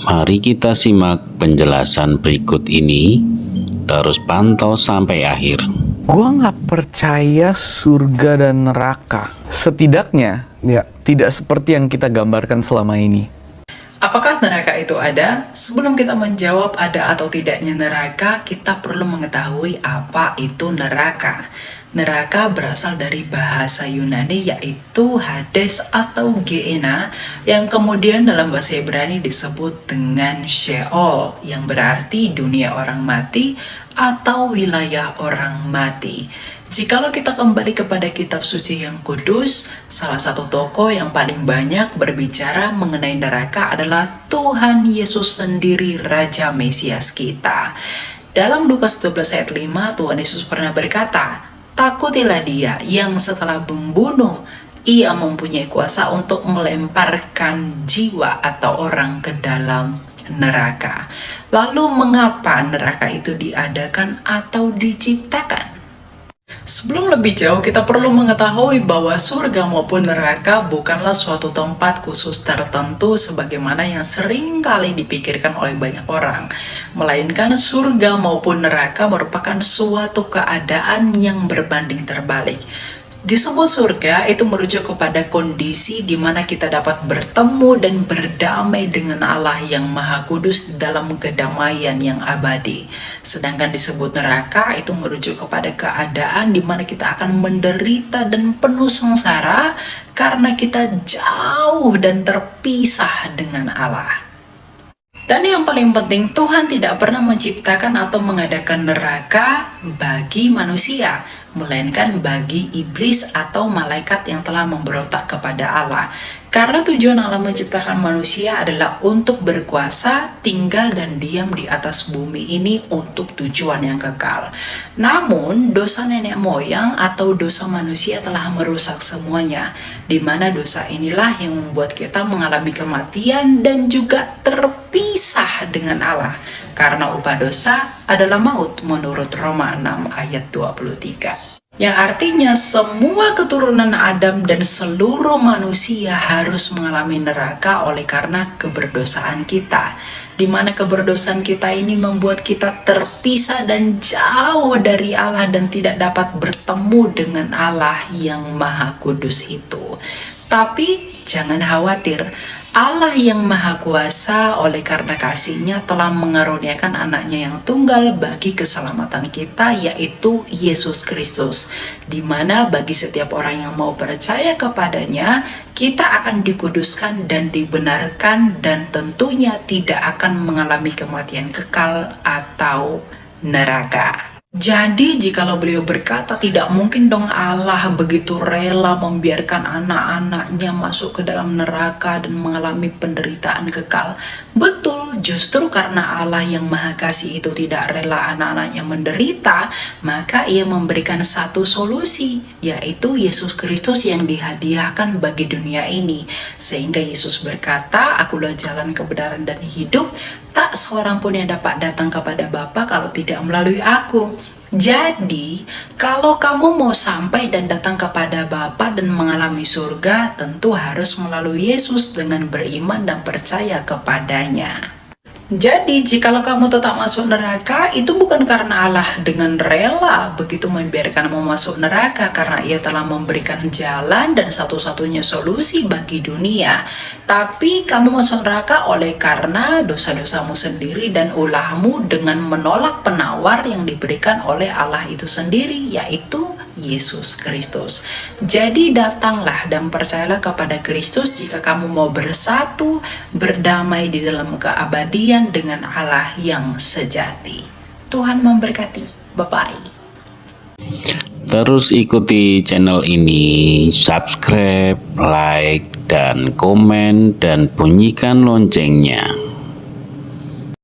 Mari kita simak penjelasan berikut ini, terus pantau sampai akhir. Gua nggak percaya surga dan neraka. Setidaknya, tidak seperti yang kita gambarkan selama ini. Apakah neraka itu ada? Sebelum kita menjawab ada atau tidaknya neraka, kita perlu mengetahui apa itu neraka. Neraka berasal dari bahasa Yunani yaitu Hades atau Gehenna, yang kemudian dalam bahasa Ibrani disebut dengan Sheol, yang berarti dunia orang mati atau wilayah orang mati. Jikalau kita kembali kepada kitab suci yang kudus, salah satu tokoh yang paling banyak berbicara mengenai neraka adalah Tuhan Yesus sendiri, Raja Mesias kita. Dalam Lukas 12 ayat 5, Tuhan Yesus pernah berkata, "Takutilah dia yang setelah membunuh, ia mempunyai kuasa untuk melemparkan jiwa atau orang ke dalam neraka." Lalu mengapa neraka itu diadakan atau diciptakan? Sebelum lebih jauh, kita perlu mengetahui bahwa surga maupun neraka bukanlah suatu tempat khusus tertentu sebagaimana yang sering kali dipikirkan oleh banyak orang. Melainkan surga maupun neraka merupakan suatu keadaan yang berbanding terbalik. Disebut surga itu merujuk kepada kondisi di mana kita dapat bertemu dan berdamai dengan Allah yang Maha Kudus dalam kedamaian yang abadi. Sedangkan disebut neraka itu merujuk kepada keadaan di mana kita akan menderita dan penuh sengsara karena kita jauh dan terpisah dengan Allah. Dan yang paling penting, Tuhan tidak pernah menciptakan atau mengadakan neraka bagi manusia, melainkan bagi iblis atau malaikat yang telah memberontak kepada Allah. Karena tujuan Allah menciptakan manusia adalah untuk berkuasa, tinggal dan diam di atas bumi ini untuk tujuan yang kekal. Namun, dosa nenek moyang atau dosa manusia telah merusak semuanya, di mana dosa inilah yang membuat kita mengalami kematian dan juga terpisah dengan Allah. Karena upah dosa adalah maut menurut Roma 6 ayat 23. Yang artinya semua keturunan Adam dan seluruh manusia harus mengalami neraka oleh karena keberdosaan kita. Di mana keberdosaan kita ini membuat kita terpisah dan jauh dari Allah dan tidak dapat bertemu dengan Allah yang Maha Kudus itu. Tapi jangan khawatir, Allah yang Maha Kuasa oleh karena kasih-Nya telah mengaruniakan anaknya yang tunggal bagi keselamatan kita, yaitu Yesus Kristus, di mana bagi setiap orang yang mau percaya kepadanya, kita akan dikuduskan dan dibenarkan dan tentunya tidak akan mengalami kematian kekal atau neraka. Jadi jikalau beliau berkata tidak mungkin dong Allah begitu rela membiarkan anak-anaknya masuk ke dalam neraka dan mengalami penderitaan kekal. Betul, justru karena Allah yang Maha Kasih itu tidak rela anak-anaknya menderita, maka ia memberikan satu solusi, yaitu Yesus Kristus yang dihadiahkan bagi dunia ini. Sehingga Yesus berkata, "Akulah jalan, kebenaran dan hidup. Tak seorang pun yang dapat datang kepada Bapa kalau tidak melalui aku." Jadi, kalau kamu mau sampai dan datang kepada Bapa dan mengalami surga, tentu harus melalui Yesus dengan beriman dan percaya kepadanya. Jadi, jikalau kamu tetap masuk neraka, itu bukan karena Allah dengan rela begitu membiarkan kamu masuk neraka, karena Ia telah memberikan jalan dan satu-satunya solusi bagi dunia. Tapi kamu masuk neraka oleh karena dosa-dosamu sendiri dan ulahmu dengan menolak penawar yang diberikan oleh Allah itu sendiri, yaitu Yesus Kristus. Jadi datanglah dan percayalah kepada Kristus jika kamu mau bersatu, berdamai di dalam keabadian dengan Allah yang sejati. Tuhan memberkati. Bye-bye. Terus ikuti channel ini, subscribe, like, dan komen, dan bunyikan loncengnya.